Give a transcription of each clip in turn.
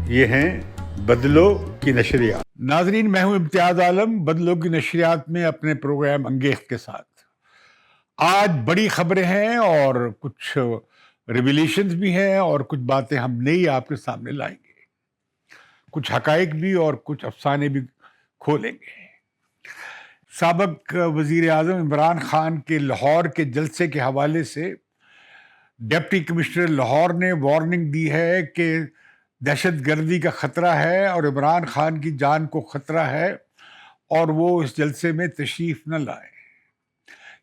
یہ ہیں بدلو کی نشریات. ناظرین، میں ہوں امتیاز عالم بدلو کی نشریات میں اپنے پروگرام انگیخت کے ساتھ. آج بڑی خبریں ہیں اور کچھ ریویلیشنز بھی ہیں اور کچھ باتیں ہم نئی آپ کے سامنے لائیں گے. کچھ حقائق بھی اور کچھ افسانے بھی کھولیں گے. سابق وزیر اعظم عمران خان کے لاہور کے جلسے کے حوالے سے ڈپٹی کمشنر لاہور نے وارننگ دی ہے کہ دہشت گردی کا خطرہ ہے اور عمران خان کی جان کو خطرہ ہے اور وہ اس جلسے میں تشریف نہ لائیں.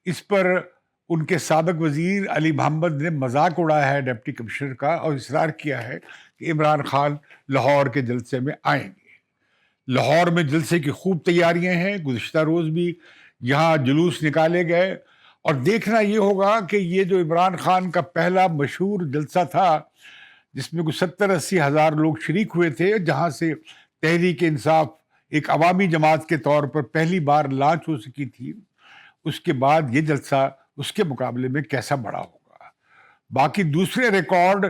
اس پر ان کے سابق وزیر علی محمد نے مذاق اڑایا ہے ڈپٹی کمشنر کا اور اصرار کیا ہے کہ عمران خان لاہور کے جلسے میں آئیں گے. لاہور میں جلسے کی خوب تیاریاں ہیں. گزشتہ روز بھی یہاں جلوس نکالے گئے اور دیکھنا یہ ہوگا کہ یہ جو عمران خان کا پہلا مشہور جلسہ تھا جس میں کچھ 70-80 ہزار لوگ شریک ہوئے تھے، جہاں سے تحریک انصاف ایک عوامی جماعت کے طور پر پہلی بار لانچ ہو سکی تھی، اس کے بعد یہ جلسہ اس کے مقابلے میں کیسا بڑا ہوگا. باقی دوسرے ریکارڈ،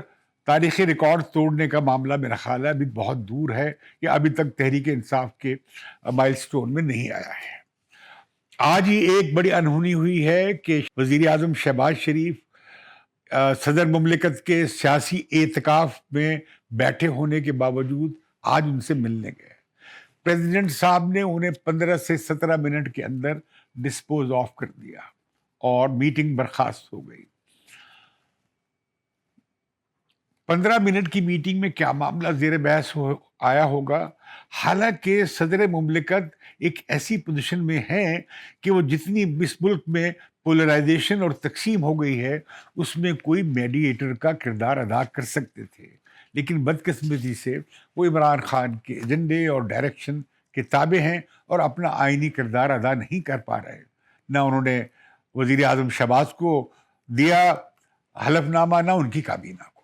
تاریخی ریکارڈ توڑنے کا معاملہ میرا خیال ہے ابھی بہت دور ہے یا ابھی تک تحریک انصاف کے مائل سٹون میں نہیں آیا ہے. آج ہی ایک بڑی انہونی ہوئی ہے کہ وزیر اعظم شہباز شریف صدر مملکت کے سیاسی اعتکاف میں بیٹھے ہونے کے باوجود آج ان سے ملنے گئے. پریزیڈنٹ صاحب نے انہیں 15 سے 17 منٹ کے اندر ڈسپوز آف کر دیا اور میٹنگ برخاست ہو گئی. 15 منٹ کی میٹنگ میں کیا معاملہ زیر بحث آیا ہوگا؟ حالانکہ صدر مملکت ایک ایسی پوزیشن میں ہیں کہ وہ جتنی اس ملک میں پولرائزیشن اور تقسیم ہو گئی ہے اس میں کوئی میڈیٹر کا کردار ادا کر سکتے تھے، لیکن بدقسمتی سے وہ عمران خان کے ایجنڈے اور ڈائریکشن کے تابع ہیں اور اپنا آئینی کردار ادا نہیں کر پا رہے. نہ انہوں نے وزیر اعظم شہباز کو دیا حلف نامہ، نہ ان کی کابینہ کو.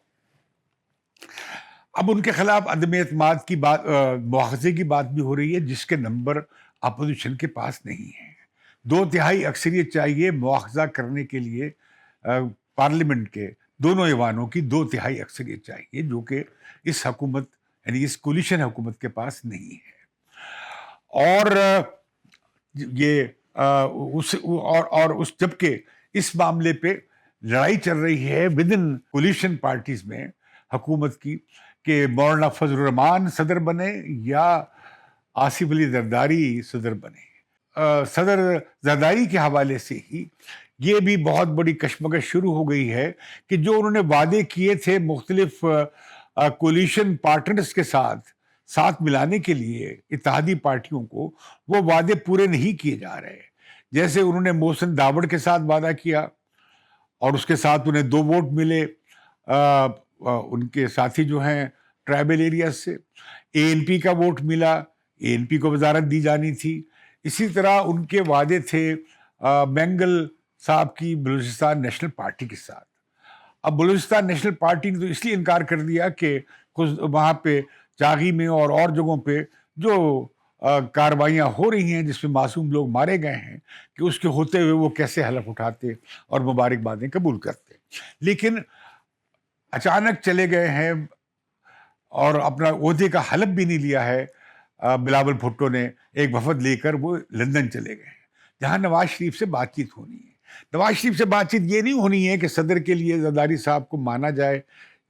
اب ان کے خلاف عدم اعتماد کی بات، مواخذے کی بات بھی ہو رہی ہے جس کے نمبر اپوزیشن کے پاس نہیں ہے. 2/3 اکثریت چاہیے مواخذہ کرنے کے لیے. پارلیمنٹ کے دونوں ایوانوں کی 2/3 اکثریت چاہیے، جو کہ اس حکومت یعنی اس کولیشن حکومت کے پاس نہیں ہے. اور یہ اس جبکہ اس معاملے پہ لڑائی چل رہی ہے ود ان کولیشن پارٹیز میں حکومت کی کہ مولانا فضل الرحمان صدر بنے یا آصف علی زرداری صدر بنے. صدر زرداری کے حوالے سے ہی یہ بھی بہت بڑی کشمکش شروع ہو گئی ہے کہ جو انہوں نے وعدے کیے تھے مختلف کولیشن پارٹنرز کے ساتھ ملانے کے لیے اتحادی پارٹیوں کو، وہ وعدے پورے نہیں کیے جا رہے. جیسے انہوں نے محسن داوڑ کے ساتھ وعدہ کیا اور اس کے ساتھ انہیں 2 ووٹ ملے ان کے ساتھی جو ہیں ٹرائبل ایریاز سے. ANP کا ووٹ ملا، ANP کو وزارت دی جانی تھی. اسی طرح ان کے وعدے تھے مینگل صاحب کی بلوچستان نیشنل پارٹی کے ساتھ. اب بلوچستان نیشنل پارٹی نے تو اس لیے انکار کر دیا کہ وہاں پہ چاغی میں اور جگہوں پہ جو کاروائیاں ہو رہی ہیں جس میں معصوم لوگ مارے گئے ہیں کہ اس کے ہوتے ہوئے وہ کیسے حلف اٹھاتے اور مبارکبادیں قبول کرتے. لیکن اچانک چلے گئے ہیں اور اپنا عہدے کا حلف بھی نہیں لیا ہے. بلاول بھٹو نے ایک وفد لے کر وہ لندن چلے گئے ہیں جہاں نواز شریف سے بات چیت ہونی ہے. نواز شریف سے بات چیت یہ نہیں ہونی ہے کہ صدر کے لیے زرداری صاحب کو مانا جائے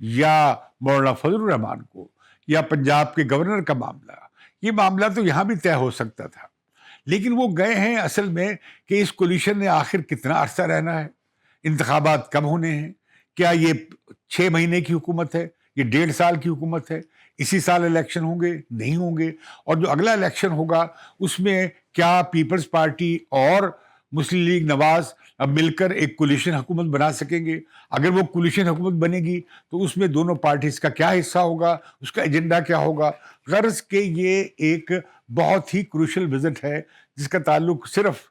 یا مولانا فضل الرحمان کو یا پنجاب کے گورنر کا معاملہ. یہ معاملہ تو یہاں بھی طے ہو سکتا تھا، لیکن وہ گئے ہیں اصل میں کہ اس کولیشن نے آخر کتنا عرصہ رہنا ہے، انتخابات کب ہونے ہیں، کیا یہ 6 مہینے کی حکومت ہے، یہ 1.5 سال کی حکومت ہے، اسی سال الیکشن ہوں گے نہیں ہوں گے، اور جو اگلا الیکشن ہوگا اس میں کیا پیپلز پارٹی اور مسلم لیگ نواز اب مل کر ایک کولیشن حکومت بنا سکیں گے. اگر وہ کولیشن حکومت بنے گی تو اس میں دونوں پارٹیز کا کیا حصہ ہوگا، اس کا ایجنڈا کیا ہوگا. غرض کہ یہ ایک بہت ہی کروشل وزٹ ہے جس کا تعلق صرف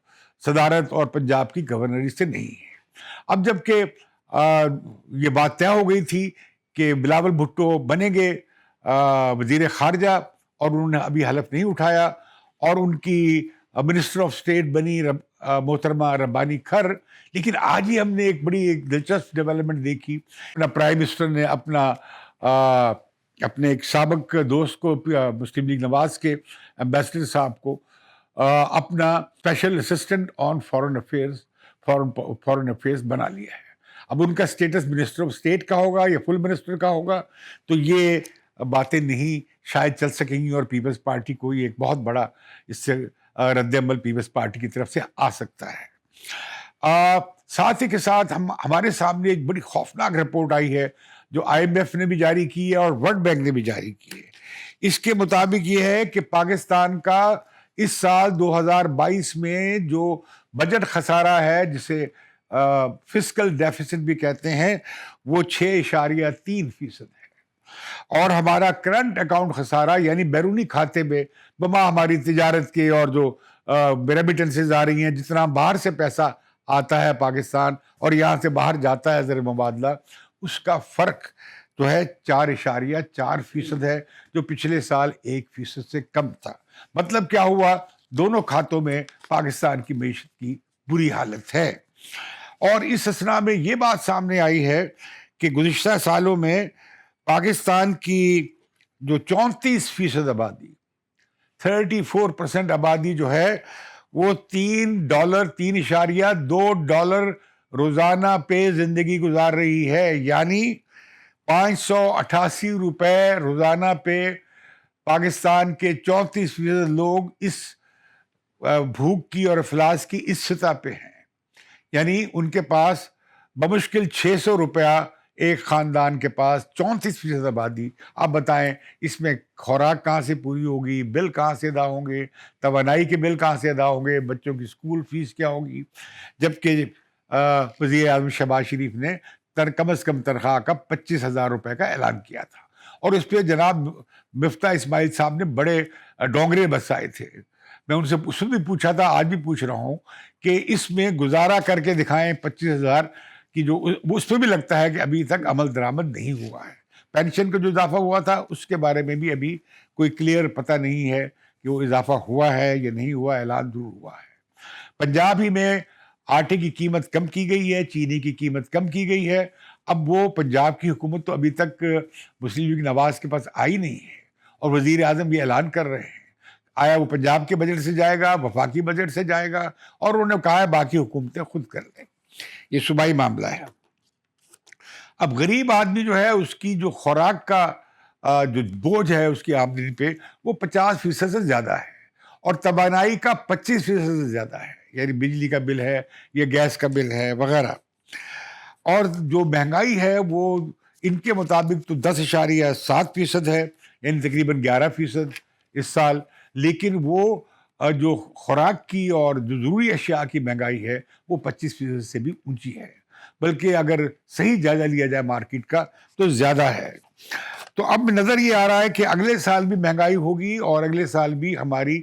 صدارت اور پنجاب کی گورنری سے نہیں ہے. اب جبکہ یہ بات طے ہو گئی تھی کہ بلاول بھٹو بنیں گے وزیر خارجہ اور انہوں نے ابھی حلف نہیں اٹھایا، اور ان کی منسٹر آف اسٹیٹ بنی محترمہ ربانی کھر. لیکن آج ہی ہم نے ایک بڑی دلچسپ ڈیولپمنٹ دیکھی. اپنا پرائم منسٹر نے اپنا اپنے ایک سابق دوست کو مسلم لیگ نواز کے ایمبیسڈر صاحب کو اپنا اسپیشل اسسٹنٹ آن فورن افیئرس بنا لیا ہے. اب ان کا اسٹیٹس منسٹر آف اسٹیٹ کا ہوگا یا فل منسٹر کا ہوگا تو یہ باتیں نہیں شاید چل سکیں گی, اور پیپلز پارٹی کو یہ ایک بہت بڑا اس سے رد عمل پیپلز پارٹی کی طرف سے آ سکتا ہے. ساتھ ہی کے ساتھ ہمارے سامنے ایک بڑی خوفناک رپورٹ آئی ہے جو IMF نے بھی جاری کی ہے اور ورلڈ بینک نے بھی جاری کی ہے. اس کے مطابق یہ ہے کہ پاکستان کا اس سال 2022 میں جو بجٹ خسارہ ہے, جسے فسکل ڈیفیسٹ بھی کہتے ہیں, وہ 6.3% ہے. اور ہمارا کرنٹ اکاؤنٹ خسارہ یعنی بیرونی کھاتے میں بما ہماری تجارت کے اور جو ریمیٹنسز آ رہی ہیں, جتنا باہر سے پیسہ آتا ہے پاکستان اور یہاں سے باہر جاتا ہے زر مبادلہ, اس کا فرق جو ہے 4.4% ہے, جو پچھلے سال 1% سے کم تھا. مطلب کیا ہوا, دونوں کھاتوں میں پاکستان کی معیشت کی بری حالت ہے. اور اس اثنا میں یہ بات سامنے آئی ہے کہ گزشتہ سالوں میں پاکستان کی جو 34% آبادی, 34% آبادی جو ہے وہ $3.2 روزانہ پہ زندگی گزار رہی ہے, یعنی 588 روپے روزانہ پہ پاکستان کے 34% لوگ اس بھوک کی اور افلاس کی اس سطح پہ ہیں. یعنی ان کے پاس بمشکل 600 روپیہ ایک خاندان کے پاس, 34% آبادی. آپ بتائیں اس میں خوراک کہاں سے پوری ہوگی, بل کہاں سے ادا ہوں گے, توانائی کے بل کہاں سے ادا ہوں گے, بچوں کی اسکول فیس کیا ہوگی. جبکہ وزیر اعظم شہباز شریف نے کم از کم تنخواہ کا 25,000 روپے کا اعلان کیا تھا, اور اس پہ جناب مفتاح اسماعیل صاحب نے بڑے ڈونگرے بسائے تھے. میں ان سے اس بھی پوچھا تھا, آج بھی پوچھ رہا ہوں کہ اس میں گزارا کر کے دکھائیں 25,000 کی, جو اس پہ بھی لگتا ہے کہ ابھی تک عمل درآمد نہیں ہوا ہے. پینشن کا جو اضافہ ہوا تھا اس کے بارے میں بھی ابھی کوئی کلیئر پتہ نہیں ہے کہ وہ اضافہ ہوا ہے یا نہیں ہوا, اعلان ضرور ہوا ہے. پنجاب ہی میں آٹے کی قیمت کم کی گئی ہے, چینی کی قیمت کم کی گئی ہے. اب وہ پنجاب کی حکومت تو ابھی تک مسلم لیگ نواز کے پاس آئی نہیں ہے, اور وزیر اعظم یہ اعلان کر رہے ہیں. آیا وہ پنجاب کے بجٹ سے جائے گا, وفاقی بجٹ سے جائے گا, اور انہوں نے کہا ہے باقی حکومتیں خود کر لیں. یہ صوبائی معاملہ ہے. اب غریب آدمی جو ہے اس کی جو خوراک کا جو بوجھ ہے اس کی آمدنی پہ وہ 50% سے زیادہ ہے, اور توانائی کا 25% سے زیادہ ہے, یعنی بجلی کا بل ہے یا گیس کا بل ہے وغیرہ. اور جو مہنگائی ہے وہ ان کے مطابق تو 10.7% ہے, یعنی تقریباً 11% اس سال. لیکن وہ جو خوراک کی اور جو ضروری اشیاء کی مہنگائی ہے وہ 25% سے بھی اونچی ہے, بلکہ اگر صحیح جائزہ لیا جائے مارکیٹ کا تو زیادہ ہے. تو اب نظر یہ آ رہا ہے کہ اگلے سال بھی مہنگائی ہوگی, اور اگلے سال بھی ہماری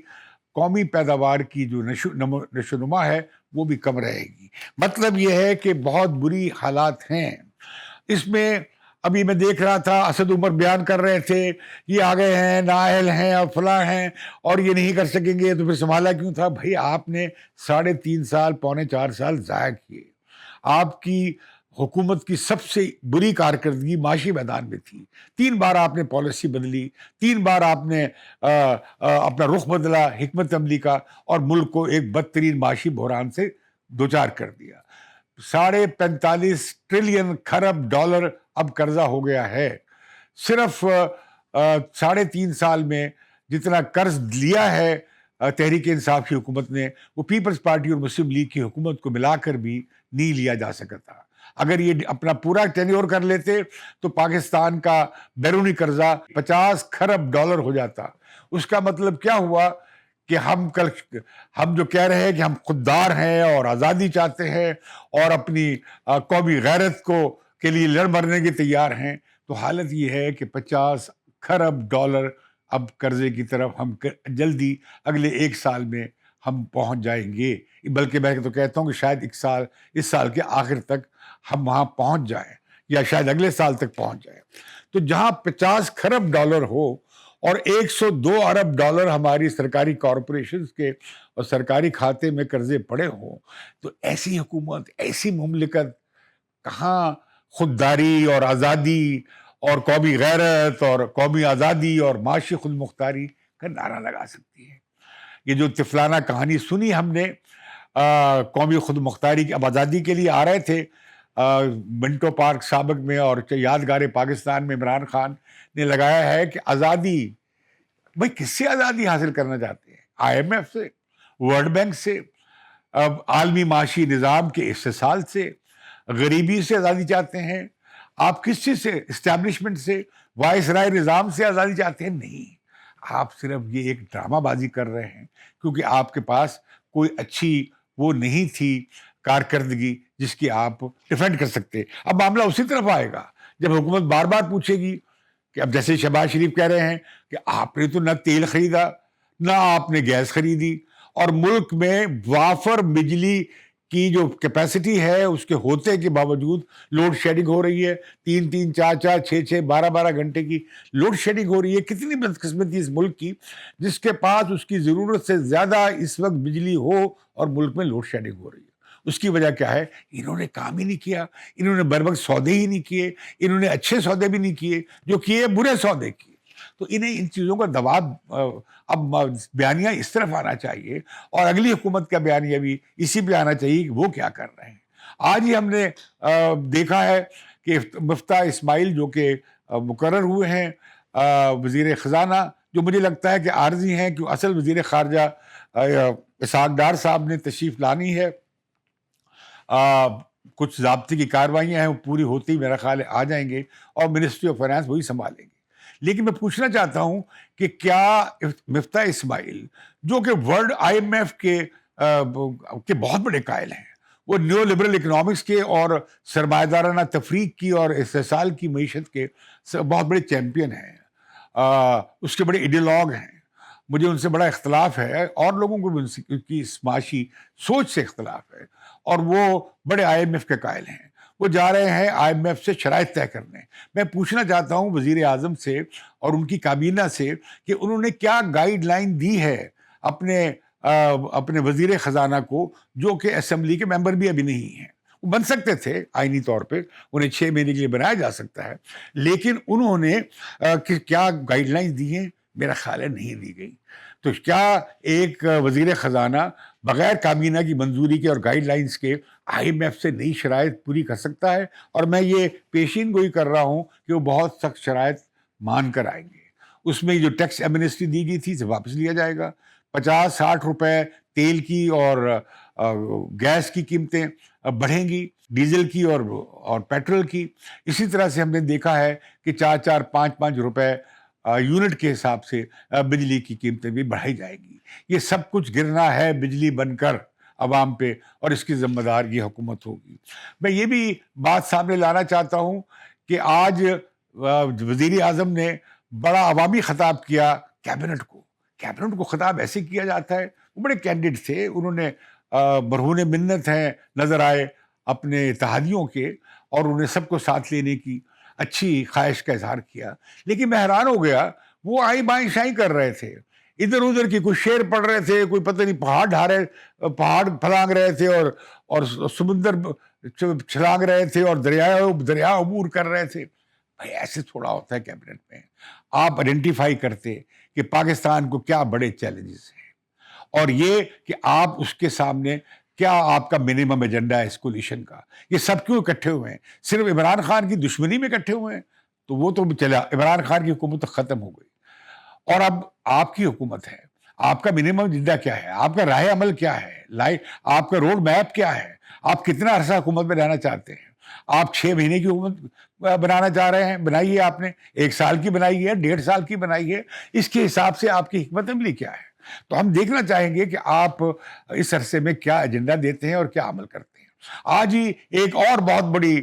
قومی پیداوار کی جو نشو نما ہے وہ بھی کم رہے گی. مطلب یہ ہے کہ بہت بری حالات ہیں. اس میں ابھی میں دیکھ رہا تھا اسد عمر بیان کر رہے تھے یہ آگے ہیں, نااہل ہیں اور فلاں ہیں, اور یہ نہیں کر سکیں گے, تو پھر سنبھالا کیوں تھا بھائی؟ آپ نے 3.5 سال 4.25 سال ضائع کیے. آپ کی حکومت کی سب سے بری کارکردگی معاشی میدان میں تھی. 3 بار آپ نے پالیسی بدلی, 3 بار آپ نے اپنا رخ بدلا حکمت عملی کا, اور ملک کو ایک بدترین معاشی بحران سے دوچار کر دیا. 45 ٹریلین خرب ڈالر اب قرضہ ہو گیا ہے. صرف 3.5 سال میں جتنا قرض لیا ہے تحریک انصاف کی حکومت نے, وہ پیپلز پارٹی اور مسلم لیگ کی حکومت کو ملا کر بھی نہیں لیا جا سکا تھا. اگر یہ اپنا پورا ٹینیور کر لیتے تو پاکستان کا بیرونی قرضہ 50 خرب ڈالر ہو جاتا. اس کا مطلب کیا ہوا کہ ہم جو کہہ رہے ہیں کہ ہم خوددار ہیں اور آزادی چاہتے ہیں اور اپنی قومی غیرت کے لیے لڑ مرنے کے تیار ہیں, تو حالت یہ ہے کہ 50 خرب ڈالر اب قرضے کی طرف ہم جلدی اگلے 1 سال میں ہم پہنچ جائیں گے. بلکہ میں تو کہتا ہوں کہ شاید اس سال کے آخر تک ہم وہاں پہنچ جائیں, یا شاید اگلے سال تک پہنچ جائیں. تو جہاں 50 خرب ڈالر ہو اور 102 ارب ڈالر ہماری سرکاری کارپوریشنز کے اور سرکاری کھاتے میں قرضے پڑے ہوں, تو ایسی حکومت, ایسی مملکت کہاں خودداری اور آزادی اور قومی غیرت اور قومی آزادی اور معاشی خود مختاری کا نعرہ لگا سکتی ہے. یہ جو طفلانہ کہانی سنی ہم نے قومی خود مختاری کی، اب آزادی کے لیے آ رہے تھے منٹو پارک سابق میں، اور یادگار پاکستان میں عمران خان نے لگایا ہے کہ آزادی، بھائی کس سے آزادی حاصل کرنا چاہتے ہیں؟ آئی ایم ایف سے، ورلڈ بینک سے، عالمی معاشی نظام کے استحصال سے، غریبی سے آزادی چاہتے ہیں؟ آپ کس چیز سے؟ اسٹیبلشمنٹ سے، وائس رائے نظام سے آزادی چاہتے ہیں؟ نہیں، آپ صرف یہ ایک ڈرامہ بازی کر رہے ہیں، کیونکہ آپ کے پاس کوئی اچھی وہ نہیں تھی کارکردگی جس کی آپ ڈیفینڈ کر سکتے. اب معاملہ اسی طرف آئے گا جب حکومت بار بار پوچھے گی کہ اب جیسے شہباز شریف کہہ رہے ہیں کہ آپ نے تو نہ تیل خریدا، نہ آپ نے گیس خریدی، اور ملک میں وافر بجلی کی جو کیپیسٹی ہے اس کے ہوتے کے باوجود لوڈ شیڈنگ ہو رہی ہے، 3 4 6 12 گھنٹے کی لوڈ شیڈنگ ہو رہی ہے. کتنی بدقسمتی اس ملک کی جس کے پاس اس کی ضرورت سے زیادہ اس وقت بجلی ہو اور ملک میں لوڈ شیڈنگ ہو رہی ہے. اس کی وجہ کیا ہے؟ انہوں نے کام ہی نہیں کیا، انہوں نے بروقت سودے ہی نہیں کیے، انہوں نے اچھے سودے بھی نہیں کیے، جو کیے برے سودے کیے. تو انہیں ان چیزوں کا دباؤ، اب بیانیہ اس طرف آنا چاہیے، اور اگلی حکومت کا بیانیہ بھی اسی پہ آنا چاہیے کہ وہ کیا کر رہے ہیں. آج ہی ہم نے دیکھا ہے کہ مفتاح اسماعیل جو کہ مقرر ہوئے ہیں وزیر خزانہ، جو مجھے لگتا ہے کہ عارضی ہیں، کہ اصل وزیر خارجہ اسحاق ڈار صاحب نے تشریف لانی ہے. کچھ ضابطے کی کارروائیاں ہیں، وہ پوری ہوتی میرا خیال ہے آ جائیں گے، اور منسٹری آف فائنانس وہی سنبھالیں گے. لیکن میں پوچھنا چاہتا ہوں کہ کیا مفتاح اسماعیل، جو کہ ورلڈ آئی ایم ایف کے بہت بڑے قائل ہیں، وہ نیو لبرل اکنامکس کے اور سرمایہ دارانہ تفریق کی اور استحصال کی معیشت کے بہت بڑے چیمپئن ہیں، اس کے بڑے ایڈیالوگ ہیں. مجھے ان سے بڑا اختلاف ہے، اور لوگوں کو بھی ان کی معاشی سوچ سے اختلاف ہے، اور وہ بڑے آئی ایم ایف کے قائل ہیں. وہ جا رہے ہیں آئی ایم ایف سے شرائط طے کرنے. میں پوچھنا چاہتا ہوں وزیر اعظم سے اور ان کی کابینہ سے کہ انہوں نے کیا گائیڈ لائن دی ہے اپنے وزیر خزانہ کو، جو کہ اسمبلی کے ممبر بھی ابھی نہیں ہیں. وہ بن سکتے تھے آئینی طور پہ، انہیں 6 مہینے کے لیے بنایا جا سکتا ہے، لیکن انہوں نے کیا گائیڈ لائن دی ہیں؟ میرا خیال ہے نہیں دی گئی. تو کیا ایک وزیر خزانہ بغیر کابینہ کی منظوری کے اور گائیڈ لائنز کے آئی ایم ایف سے نئی شرائط پوری کر سکتا ہے؟ اور میں یہ پیشین گوئی کر رہا ہوں کہ وہ بہت سخت شرائط مان کر آئیں گے. اس میں جو ٹیکس ایمنسٹی دی گئی تھی اسے واپس لیا جائے گا. 50-60 روپے تیل کی اور گیس کی قیمتیں بڑھیں گی، ڈیزل کی اور پیٹرول کی. اسی طرح سے ہم نے دیکھا ہے کہ 4-5 روپے یونٹ کے حساب سے بجلی کی قیمتیں بھی بڑھائی جائے گی. یہ سب کچھ گرنا ہے بجلی بن کر عوام پہ، اور اس کی ذمہ دار یہ حکومت ہوگی. میں یہ بھی بات سامنے لانا چاہتا ہوں کہ آج وزیر اعظم نے بڑا عوامی خطاب کیا کیبنٹ کو. کیبنٹ کو خطاب ایسے کیا جاتا ہے، وہ بڑے کینڈیڈ تھے، انہوں نے برہون منت ہیں نظر آئے اپنے اتحادیوں کے، اور انہیں سب کو ساتھ لینے کی اچھی خواہش کا اظہار کیا. لیکن میں حیران ہو گیا، وہ آئی بائیں شائیں کر رہے تھے، ادھر ادھر کی کوئی شعر پڑھ رہے تھے، کوئی پتہ نہیں پہاڑ پھلانگ رہے تھے، اور سمندر چھلانگ رہے تھے، اور دریا عبور کر رہے تھے. بھائی ایسے تھوڑا ہوتا ہے کیبنٹ میں. آپ آئیڈینٹیفائی کرتے کہ پاکستان کو کیا بڑے چیلنجز ہیں، اور یہ کہ آپ اس کے سامنے کیا آپ کا منیمم ایجنڈا ہے اس کولیشن کا. یہ سب کیوں اکٹھے ہوئے ہیں؟ صرف عمران خان کی دشمنی میں اکٹھے ہوئے ہیں؟ تو وہ تو چلا، عمران خان کی حکومت ختم ہو گئی، اور اب آپ کی حکومت ہے. آپ کا منیمم ایجنڈا کیا ہے؟ آپ کا راہ عمل کیا ہے؟ آپ کا روڈ میپ کیا ہے؟ آپ کتنا عرصہ حکومت میں رہنا چاہتے ہیں؟ آپ 6 مہینے کی حکومت بنانا چاہ رہے ہیں؟ بنائیے، آپ نے 1 سال کی بنائی ہے، 1.5 سال کی بنائی ہے. اس کے حساب سے آپ کی حکمت عملی کیا ہے؟ تو ہم دیکھنا چاہیں گے کہ آپ اس عرصے میں کیا ایجنڈا دیتے ہیں اور کیا عمل کرتے ہیں. آج ہی ایک اور بہت بڑی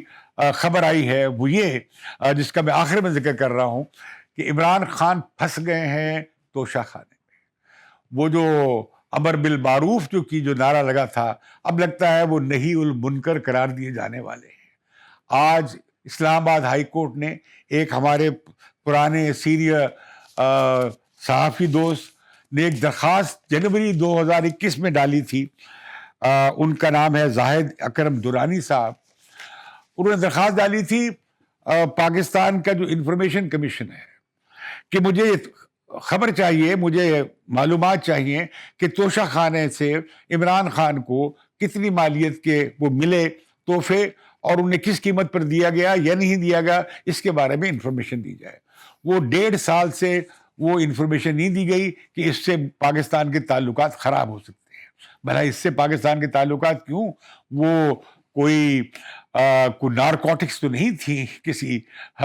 خبر آئی ہے، وہ یہ جس کا میں آخر میں ذکر کر رہا ہوں کہ عمران خان پھنس گئے ہیں توشہ خانے میں. وہ جو امر بالمعروف جو نعرہ لگا تھا، اب لگتا ہے وہ نہی المنکر قرار دیے جانے والے ہیں. آج اسلام آباد ہائی کورٹ نے ایک ہمارے پرانے سینئر صحافی دوست نے ایک درخواست جنوری 2021 میں ڈالی تھی. ان کا نام ہے زاہد اکرم درانی صاحب. انہوں نے درخواست ڈالی تھی پاکستان کا جو انفارمیشن کمیشن ہے کہ مجھے خبر چاہیے، مجھے معلومات چاہیے کہ توشہ خانے سے عمران خان کو کتنی مالیت کے وہ ملے تحفے، اور انہیں کس قیمت پر دیا گیا یا نہیں دیا گیا، اس کے بارے میں انفارمیشن دی جائے۔ وہ 1.5 سال سے وہ انفارمیشن نہیں دی گئی کہ اس سے پاکستان کے تعلقات خراب ہو سکتے ہیں۔ بھلا اس سے پاکستان کے تعلقات کیوں؟ وہ کوئی نارکوٹکس تو نہیں تھی کسی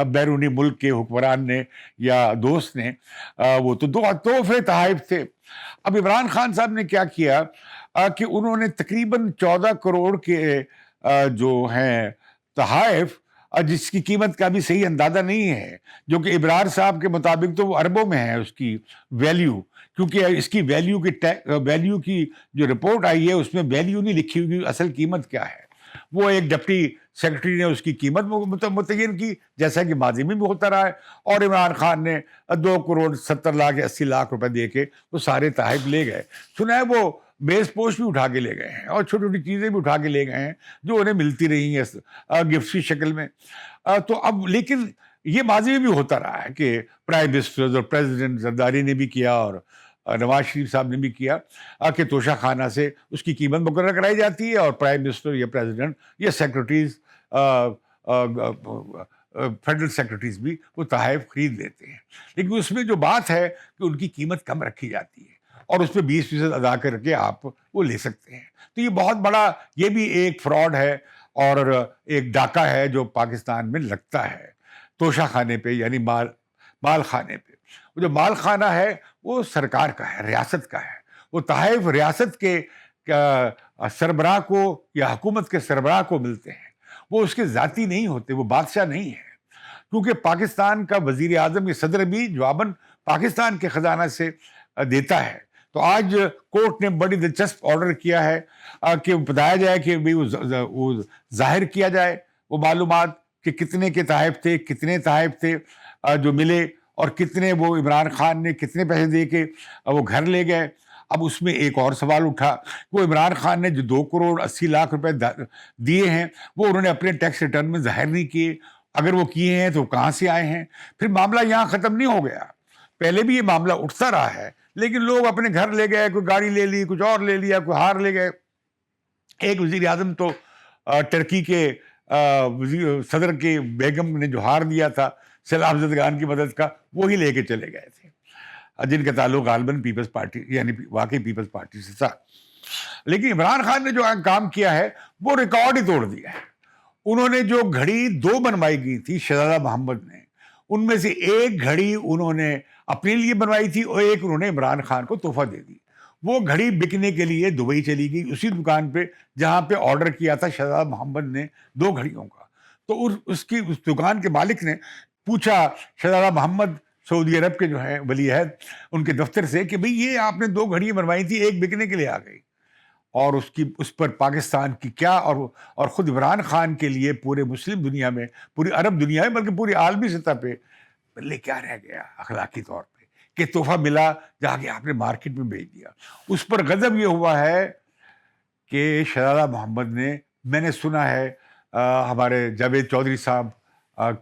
بیرونی ملک کے حکمران نے یا دوست نے، وہ تو دو تحفے تحائف تھے۔ اب عمران خان صاحب نے کیا کیا کہ انہوں نے تقریباً 14 کروڑ کے جو ہیں تحائف، جس کی قیمت کا بھی صحیح اندازہ نہیں ہے، جو کہ ابرار صاحب کے مطابق تو وہ اربوں میں ہے اس کی ویلیو، کیونکہ اس کی ویلیو کی جو رپورٹ آئی ہے اس میں ویلیو نہیں لکھی ہوئی، اصل قیمت کیا ہے۔ وہ ایک ڈپٹی سیکرٹری نے اس کی قیمت متعین کی، جیسا کہ ماضی میں بھی ہوتا رہا ہے، اور عمران خان نے 2 کروڑ 70 لاکھ 80 لاکھ روپے دے کے وہ سارے تحائف لے گئے۔ سنا ہے وہ بیس پوسٹ بھی اٹھا کے لے گئے ہیں، اور چھوٹی چھوٹی چیزیں بھی اٹھا کے لے گئے ہیں جو انہیں ملتی رہی ہیں گفٹ کی شکل میں۔ تو اب لیکن یہ ماضی میں بھی ہوتا رہا ہے کہ پرائم منسٹر اور پریزیڈنٹ زرداری نے بھی کیا، اور نواز شریف صاحب نے بھی کیا کہ توشہ خانہ سے اس کی قیمت مقرر کرائی جاتی ہے، اور پرائم منسٹر یا پریزیڈنٹ یا سیکرٹریز فیڈرل سیکرٹریز بھی وہ تحائف خرید لیتے ہیں۔ لیکن اس میں جو بات ہے کہ ان کی قیمت کم رکھی جاتی ہے، اور اس پہ 20% ادا کر کے آپ وہ لے سکتے ہیں۔ تو یہ بہت بڑا، یہ بھی ایک فراڈ ہے اور ایک ڈاکہ ہے جو پاکستان میں لگتا ہے توشہ خانے پہ، یعنی مال خانے پہ۔ وہ جو مال خانہ ہے وہ سرکار کا ہے، ریاست کا ہے۔ وہ تحائف ریاست کے سربراہ کو یا حکومت کے سربراہ کو ملتے ہیں، وہ اس کے ذاتی نہیں ہوتے، وہ بادشاہ نہیں ہے، کیونکہ پاکستان کا وزیر اعظم یا صدر بھی جواباً پاکستان کے خزانہ سے دیتا ہے۔ تو آج کورٹ نے بڑی دلچسپ آرڈر کیا ہے کہ بتایا جائے کہ وہ ظاہر کیا جائے وہ معلومات کہ کتنے کے تحائف تھے، کتنے تحائف تھے جو ملے، اور کتنے وہ عمران خان نے کتنے پیسے دے کے وہ گھر لے گئے۔ اب اس میں ایک اور سوال اٹھا، وہ عمران خان نے جو 2 کروڑ 80 لاکھ روپے دیے ہیں وہ انہوں نے اپنے ٹیکس ریٹرن میں ظاہر نہیں کیے۔ اگر وہ کیے ہیں تو کہاں سے آئے ہیں؟ پھر معاملہ یہاں ختم نہیں ہو گیا، پہلے بھی یہ معاملہ اٹھتا رہا ہے، لیکن لوگ اپنے گھر لے گئے، کوئی گاڑی لے لی، کچھ اور لے لیا، کوئی ہار لے گئے۔ ایک وزیر اعظم تو ٹرکی کے صدر کے بیگم نے جو ہار دیا تھا سیلاب زدگان کی مدد کا، وہی لے کے چلے گئے تھے، جن کا تعلق غالباً پیپلز پارٹی یعنی واقعی پیپلز پارٹی سے تھا۔ لیکن عمران خان نے جو کام کیا ہے وہ ریکارڈ ہی توڑ دیا ہے۔ انہوں نے جو گھڑی 2 بنوائی گئی تھی شہزادہ محمد نے، ان میں سے ایک گھڑی انہوں نے اپنے لیے بنوائی تھی اور ایک انہوں نے عمران خان کو تحفہ دے دی۔ وہ گھڑی بکنے کے لیے دبئی چلی گئی، اسی دکان پہ جہاں پہ آرڈر کیا تھا شہزادہ محمد نے 2 گھڑیوں کا۔ تو اس دکان کے مالک نے پوچھا شہزادہ محمد سعودی عرب کے جو ہیں ولی عہد ان کے دفتر سے کہ بھئی یہ آپ نے 2 گھڑیاں بنوائی تھی، ایک بکنے کے لیے آ گئی، اور اس پر پاکستان کی کیا اور خود عمران خان کے لیے پورے مسلم دنیا میں، پوری عرب دنیا میں، بلکہ پوری عالمی سطح پہ بلے کیا رہ گیا اخلاقی طور پہ کہ تحفہ ملا جا کے آپ نے مارکیٹ میں بیچ دیا۔ اس پر غضب یہ ہوا ہے کہ شہزادہ محمد نے، میں نے سنا ہے ہمارے جاوید چودھری صاحب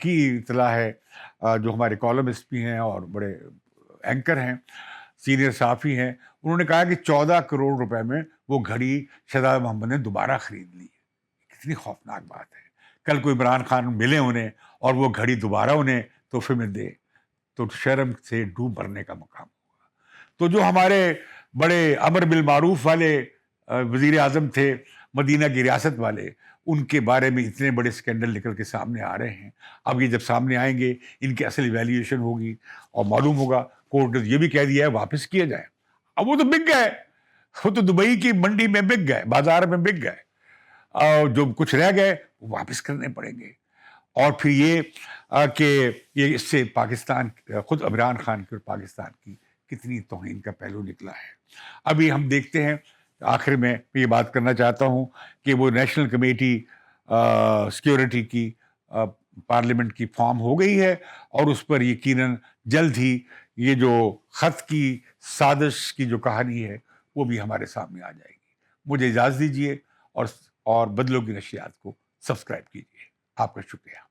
کی اطلاع ہے، جو ہمارے کالمسٹ بھی ہیں اور بڑے اینکر ہیں، سینئر صحافی ہیں، انہوں نے کہا کہ 14 کروڑ روپے میں وہ گھڑی شہزادہ محمد نے دوبارہ خرید لی۔ کتنی خوفناک بات ہے، کل کوئی عمران خان ملے انہیں اور وہ گھڑی دوبارہ انہیں تحفے میں دے تو شرم سے ڈوب مرنے کا مقام ہوگا۔ تو جو ہمارے بڑے امر بالمعروف والے وزیر اعظم تھے، مدینہ کی ریاست والے، ان کے بارے میں اتنے بڑے سکینڈل نکل کے سامنے آ رہے ہیں۔ اب یہ جب سامنے آئیں گے ان کی اصل ایویلیویشن ہوگی اور معلوم ہوگا، کورٹ نے یہ بھی کہہ دیا ہے واپس کیے جائیں۔ اب وہ تو بک گئے، وہ تو دبئی کی منڈی میں بک گئے، بازار میں بک گئے، اور جو کچھ رہ گئے وہ واپس کرنے پڑیں گے۔ اور پھر یہ کہ یہ اس سے پاکستان، خود عمران خان کی اور پاکستان کی کتنی توہین کا پہلو نکلا ہے۔ ابھی ہم دیکھتے ہیں، آخر میں یہ بات کرنا چاہتا ہوں کہ وہ نیشنل کمیٹی سیکیورٹی کی پارلیمنٹ کی فارم ہو گئی ہے، اور اس پر یقیناً جلد ہی یہ جو خط کی سازش کی جو کہانی ہے وہ بھی ہمارے سامنے آ جائے گی۔ مجھے اجازت دیجیے اور بدلوں کی نشریات کو سبسکرائب کیجیے۔ آپ کا شکریہ۔